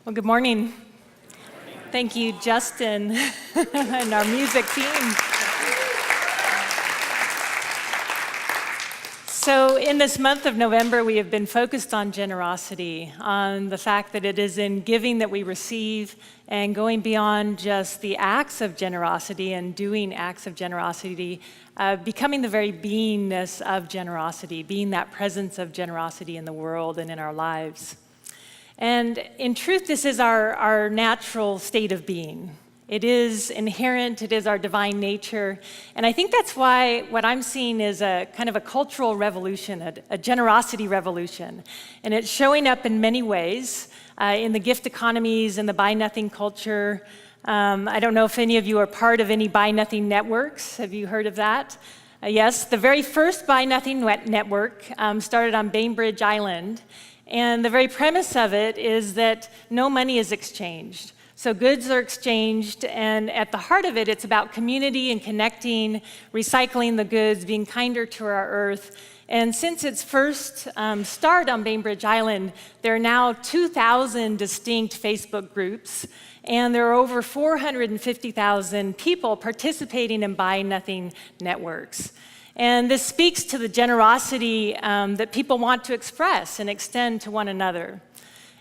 Well, good morning. Thank you, Justin, and our music team. So in this month of November, we have been focused on generosity, on the fact that it is in giving that we receive, and going beyond just the acts of generosity and doing acts of generosity, becoming the very beingness of generosity, being that presence of generosity in the world and in our lives. And in truth, this is our natural state of being. It is inherent, it is our divine nature. And I think that's why what I'm seeing is a kind of a cultural revolution, a generosity revolution. And it's showing up in many ways, in the gift economies and the buy nothing culture. I don't know if any of you are part of any buy nothing networks. Have you heard of that? Yes, the very first buy nothing network started on Bainbridge Island. And the very premise of it is that no money is exchanged. So goods are exchanged, and at the heart of it, it's about community and connecting, recycling the goods, being kinder to our earth. And since its first start on Bainbridge Island, there are now 2,000 distinct Facebook groups, and there are over 450,000 people participating in Buy Nothing networks. And this speaks to the generosity that people want to express and extend to one another.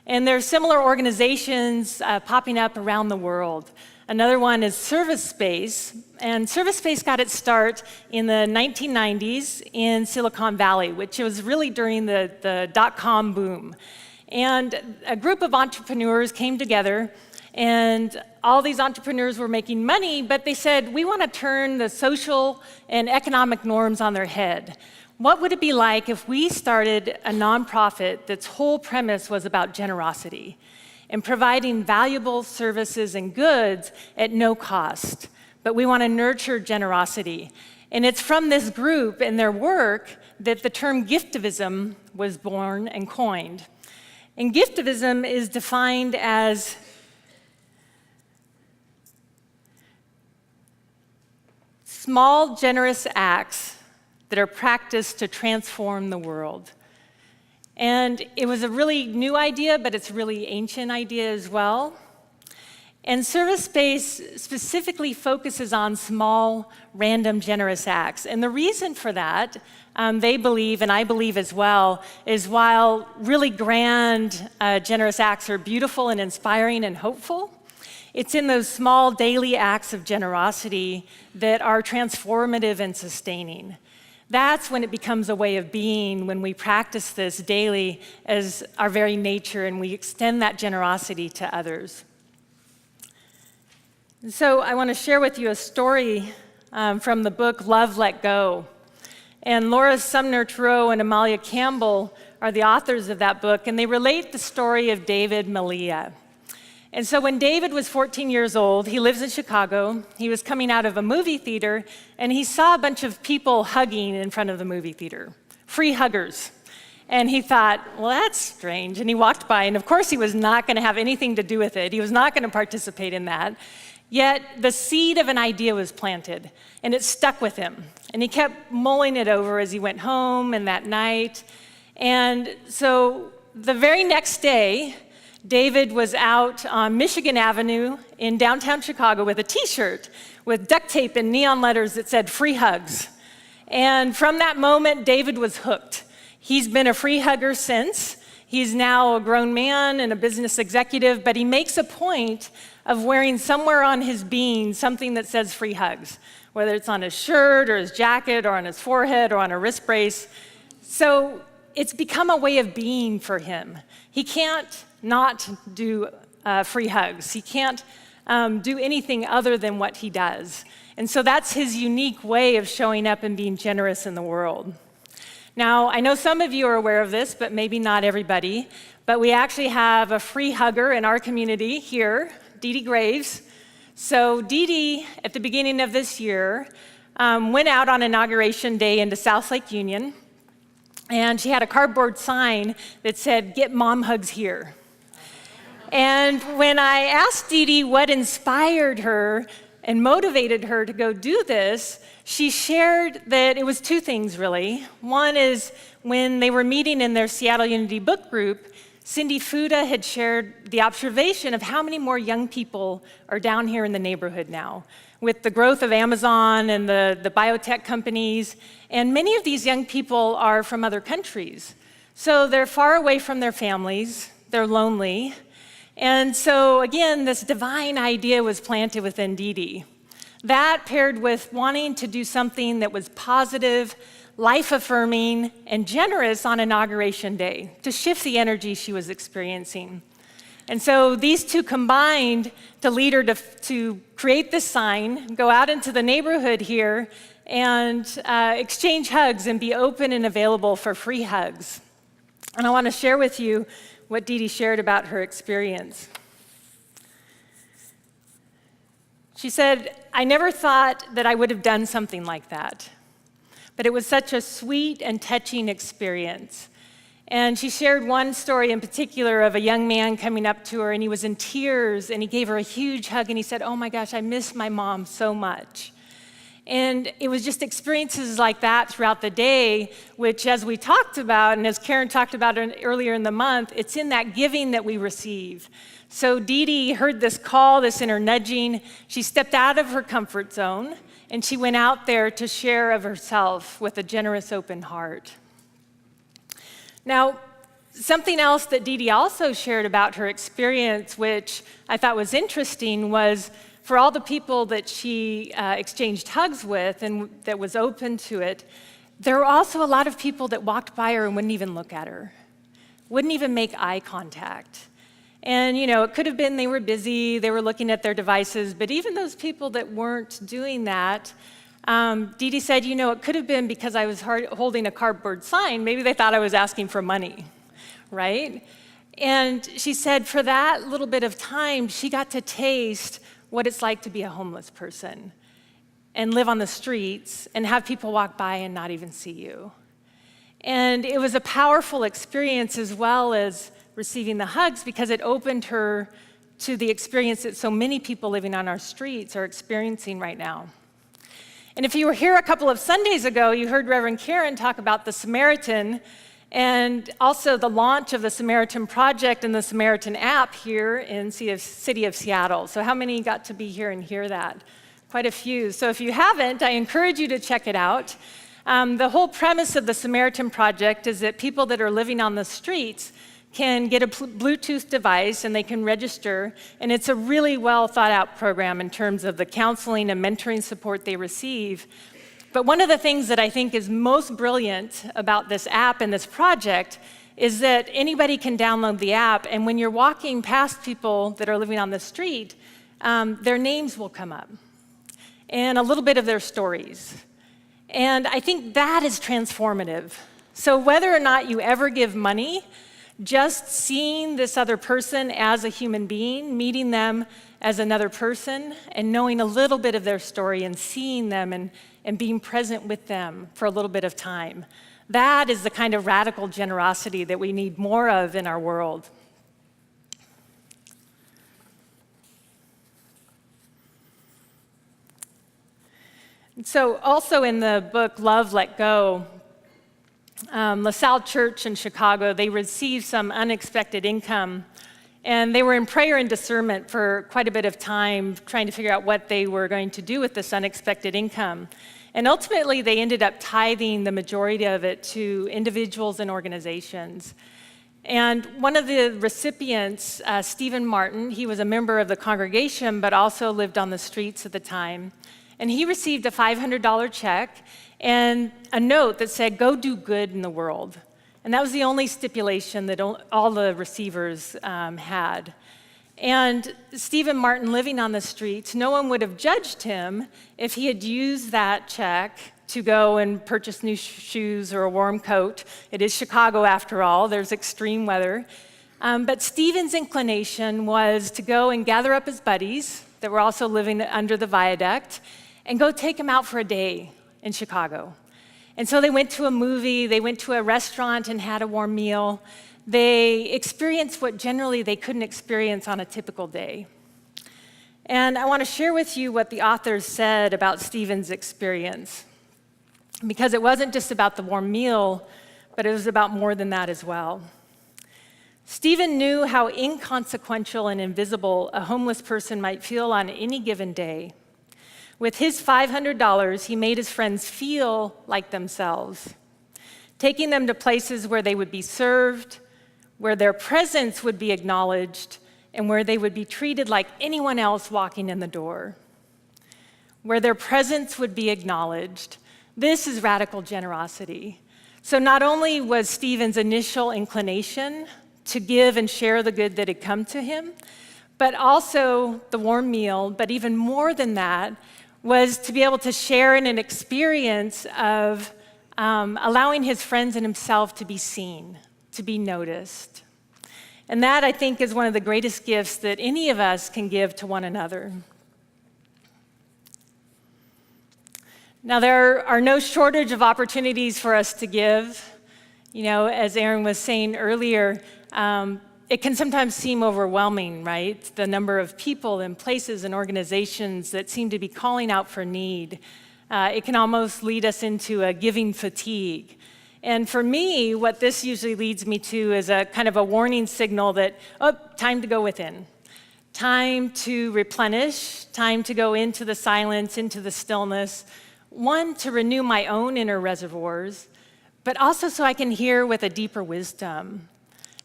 And there are similar organizations popping up around the world. Another one is Service Space, and Service Space got its start in the 1990s in Silicon Valley, which was really during the dot-com boom. And a group of entrepreneurs came together, and all these entrepreneurs were making money, but they said, we want to turn the social and economic norms on their head. What would it be like if we started a nonprofit that's whole premise was about generosity and providing valuable services and goods at no cost? But we want to nurture generosity. And it's from this group and their work that the term giftivism was born and coined. And giftivism is defined as small, generous acts that are practiced to transform the world. And it was a really new idea, but it's a really ancient idea as well. And Service Space specifically focuses on small, random, generous acts. And the reason for that, they believe, and I believe as well, is while really grand, generous acts are beautiful and inspiring and hopeful, it's in those small daily acts of generosity that are transformative and sustaining. That's when it becomes a way of being, when we practice this daily as our very nature and we extend that generosity to others. And so I want to share with you a story from the book Love, Let Go. And Laura Sumner-Thoreau and Amalia Campbell are the authors of that book, and they relate the story of David Malia. And so when David was 14 years old, he lives in Chicago, he was coming out of a movie theater, and he saw a bunch of people hugging in front of the movie theater, free huggers. And he thought, well, that's strange. And he walked by, and of course he was not going to have anything to do with it. He was not going to participate in that. Yet the seed of an idea was planted, and it stuck with him. And he kept mulling it over as he went home and that night. And so the very next day, David was out on Michigan Avenue in downtown Chicago with a t-shirt with duct tape and neon letters that said free hugs. And from that moment, David was hooked. He's been a free hugger since. He's now a grown man and a business executive, but he makes a point of wearing somewhere on his being something that says free hugs, whether it's on his shirt or his jacket or on his forehead or on a wrist brace. So it's become a way of being for him. He can't not do free hugs. He can't do anything other than what he does. And so that's his unique way of showing up and being generous in the world. Now, I know some of you are aware of this, but maybe not everybody, but we actually have a free hugger in our community here, Dee Dee Graves. So Dee Dee, at the beginning of this year, went out on Inauguration Day into South Lake Union, and she had a cardboard sign that said, "Get mom hugs here." And when I asked Dee Dee what inspired her and motivated her to go do this, she shared that it was two things, really. One is when they were meeting in their Seattle Unity book group, Cindy Fuda had shared the observation of how many more young people are down here in the neighborhood now, with the growth of Amazon and the biotech companies. And many of these young people are from other countries. So they're far away from their families, they're lonely. And so again, this divine idea was planted within Dee Dee. That paired with wanting to do something that was positive, life-affirming, and generous on Inauguration Day to shift the energy she was experiencing. And so these two combined to lead her to create this sign, go out into the neighborhood here, and exchange hugs and be open and available for free hugs. And I want to share with you what Dee Dee shared about her experience. She said, "I never thought that I would have done something like that, but it was such a sweet and touching experience." And she shared one story in particular of a young man coming up to her, and he was in tears, and he gave her a huge hug, and he said, "Oh my gosh, I miss my mom so much." And it was just experiences like that throughout the day, which, as we talked about, and as Karen talked about earlier in the month, it's in that giving that we receive. So Dee Dee heard this call, this inner nudging. She stepped out of her comfort zone, and she went out there to share of herself with a generous, open heart. Now, something else that Dee Dee also shared about her experience, which I thought was interesting, was for all the people that she exchanged hugs with and that was open to it, there were also a lot of people that walked by her and wouldn't even look at her, wouldn't even make eye contact. And, it could have been they were busy, they were looking at their devices, but even those people that weren't doing that, Dee Dee said, it could have been because I was holding a cardboard sign. Maybe they thought I was asking for money, right? And she said for that little bit of time, she got to taste what it's like to be a homeless person and live on the streets and have people walk by and not even see you. And it was a powerful experience as well as receiving the hugs because it opened her to the experience that so many people living on our streets are experiencing right now. And if you were here a couple of Sundays ago, you heard Reverend Karen talk about the Samaritan and also the launch of the Samaritan Project and the Samaritan app here in the city of Seattle. So how many got to be here and hear that? Quite a few. So if you haven't, I encourage you to check it out. The whole premise of the Samaritan Project is that people that are living on the streets can get a Bluetooth device and they can register, and it's a really well thought out program in terms of the counseling and mentoring support they receive. But one of the things that I think is most brilliant about this app and this project is that anybody can download the app, and when you're walking past people that are living on the street, their names will come up and a little bit of their stories. And I think that is transformative. So whether or not you ever give money, just seeing this other person as a human being, meeting them as another person, and knowing a little bit of their story and seeing them and being present with them for a little bit of time, that is the kind of radical generosity that we need more of in our world. And so also in the book Love, Let Go, LaSalle Church in Chicago, they received some unexpected income, and they were in prayer and discernment for quite a bit of time, trying to figure out what they were going to do with this unexpected income. And ultimately, they ended up tithing the majority of it to individuals and organizations. And one of the recipients, Stephen Martin, he was a member of the congregation, but also lived on the streets at the time. And he received a $500 check and a note that said, "Go do good in the world." And that was the only stipulation that all the receivers had. And Stephen Martin, living on the streets, no one would have judged him if he had used that check to go and purchase new shoes or a warm coat. It is Chicago after all, there's extreme weather. But Stephen's inclination was to go and gather up his buddies that were also living under the viaduct and go take him out for a day in Chicago. And so they went to a movie, they went to a restaurant and had a warm meal. They experienced what generally they couldn't experience on a typical day. And I want to share with you what the authors said about Stephen's experience, because it wasn't just about the warm meal, but it was about more than that as well. Stephen knew how inconsequential and invisible a homeless person might feel on any given day. With his $500, he made his friends feel like themselves, taking them to places where they would be served, where their presence would be acknowledged, and where they would be treated like anyone else walking in the door. Where their presence would be acknowledged. This is radical generosity. So not only was Stephen's initial inclination to give and share the good that had come to him, but also the warm meal, but even more than that, was to be able to share in an experience of allowing his friends and himself to be seen, to be noticed. And that, I think, is one of the greatest gifts that any of us can give to one another. Now, there are no shortage of opportunities for us to give. You know, as Aaron was saying earlier, it can sometimes seem overwhelming, right? The number of people and places and organizations that seem to be calling out for need. It can almost lead us into a giving fatigue. And for me, what this usually leads me to is a kind of a warning signal that, oh, time to go within. Time to replenish, time to go into the silence, into the stillness. One, to renew my own inner reservoirs, but also so I can hear with a deeper wisdom.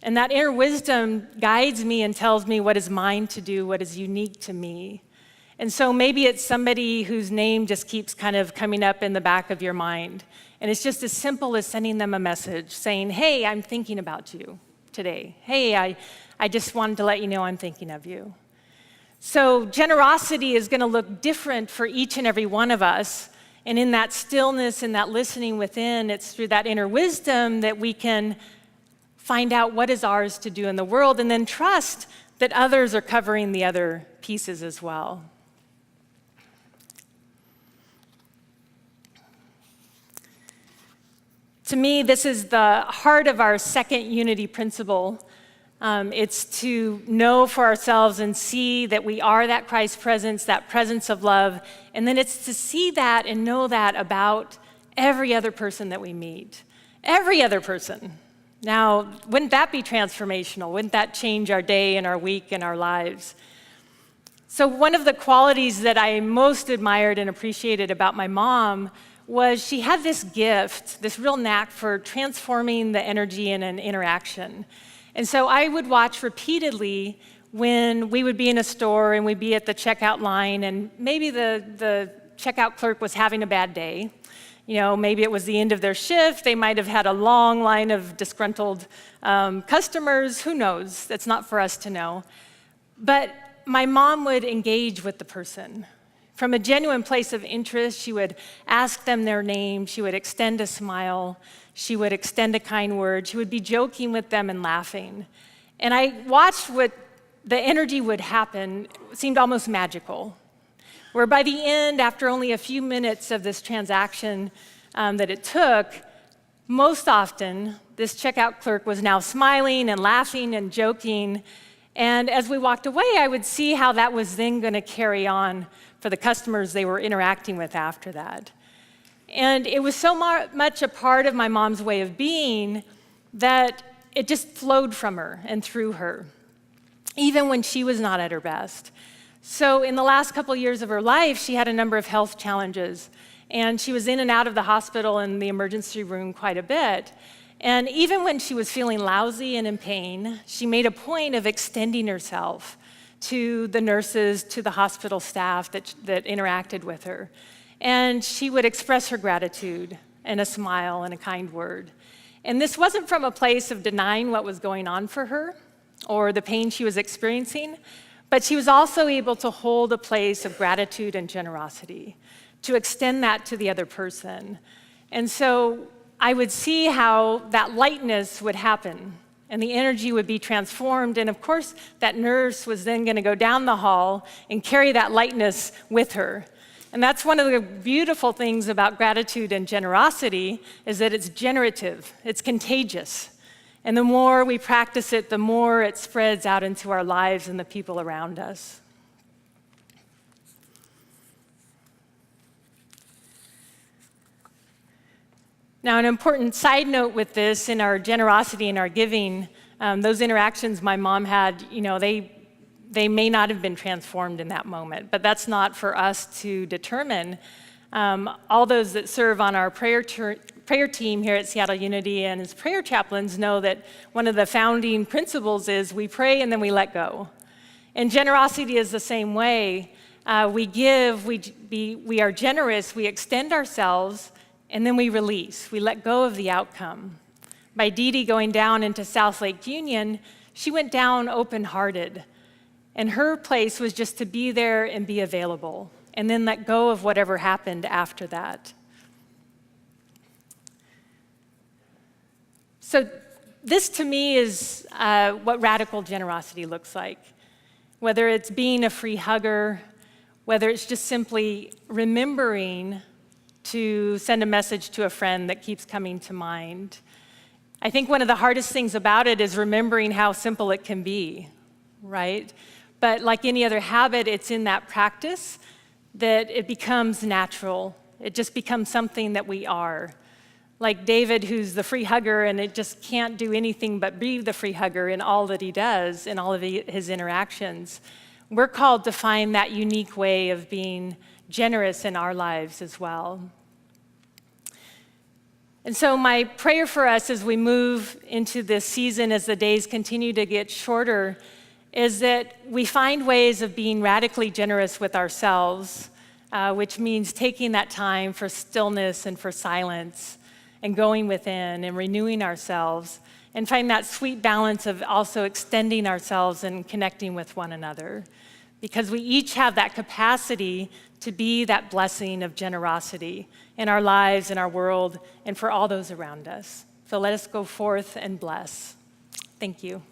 And that inner wisdom guides me and tells me what is mine to do, what is unique to me. And so maybe it's somebody whose name just keeps kind of coming up in the back of your mind. And it's just as simple as sending them a message saying, hey, I'm thinking about you today. Hey, I just wanted to let you know I'm thinking of you. So generosity is going to look different for each and every one of us. And in that stillness and that listening within, it's through that inner wisdom that we can find out what is ours to do in the world and then trust that others are covering the other pieces as well. To me, this is the heart of our second unity principle. It's to know for ourselves and see that we are that Christ presence, that presence of love, and then it's to see that and know that about every other person that we meet. Every other person. Now, wouldn't that be transformational? Wouldn't that change our day and our week and our lives? So one of the qualities that I most admired and appreciated about my mom was she had this gift, this real knack for transforming the energy in an interaction. And so I would watch repeatedly when we would be in a store and we'd be at the checkout line and maybe the checkout clerk was having a bad day. You know, maybe it was the end of their shift. They might have had a long line of disgruntled customers. Who knows? That's not for us to know. But my mom would engage with the person. From a genuine place of interest, she would ask them their name. She would extend a smile. She would extend a kind word. She would be joking with them and laughing. And I watched what the energy would happen. It seemed almost magical. Where by the end, after only a few minutes of this transaction that it took, most often, this checkout clerk was now smiling and laughing and joking. And as we walked away, I would see how that was then going to carry on for the customers they were interacting with after that. And it was so much a part of my mom's way of being that it just flowed from her and through her, even when she was not at her best. So in the last couple years of her life, she had a number of health challenges, and she was in and out of the hospital and the emergency room quite a bit. And even when she was feeling lousy and in pain, she made a point of extending herself to the nurses, to the hospital staff that interacted with her. And she would express her gratitude and a smile and a kind word. And this wasn't from a place of denying what was going on for her or the pain she was experiencing, but she was also able to hold a place of gratitude and generosity, to extend that to the other person. And so I would see how that lightness would happen and the energy would be transformed. And of course, that nurse was then going to go down the hall and carry that lightness with her. And that's one of the beautiful things about gratitude and generosity is that it's generative, it's contagious. And the more we practice it, the more it spreads out into our lives and the people around us. Now, an important side note with this in our generosity and our giving, Those interactions my mom had, they may not have been transformed in that moment, but that's not for us to determine. All those that serve on our prayer team here at Seattle Unity and as prayer chaplains know that one of the founding principles is we pray and then we let go. And generosity is the same way. We give, we are generous, we extend ourselves, and then we release. We let go of the outcome. By Dee Dee going down into South Lake Union, she went down open-hearted. And her place was just to be there and be available, and then let go of whatever happened after that. So this, to me, is what radical generosity looks like. Whether it's being a free hugger, whether it's just simply remembering to send a message to a friend that keeps coming to mind. I think one of the hardest things about it is remembering how simple it can be, right? But like any other habit, it's in that practice that it becomes natural. It just becomes something that we are. Like David, who's the free hugger, and it just can't do anything but be the free hugger in all that he does, in all of his interactions. We're called to find that unique way of being generous in our lives as well. And so my prayer for us as we move into this season, as the days continue to get shorter, is that we find ways of being radically generous with ourselves, which means taking that time for stillness and for silence and going within and renewing ourselves, and find that sweet balance of also extending ourselves and connecting with one another. Because we each have that capacity to be that blessing of generosity in our lives, in our world, and for all those around us. So let us go forth and bless. Thank you.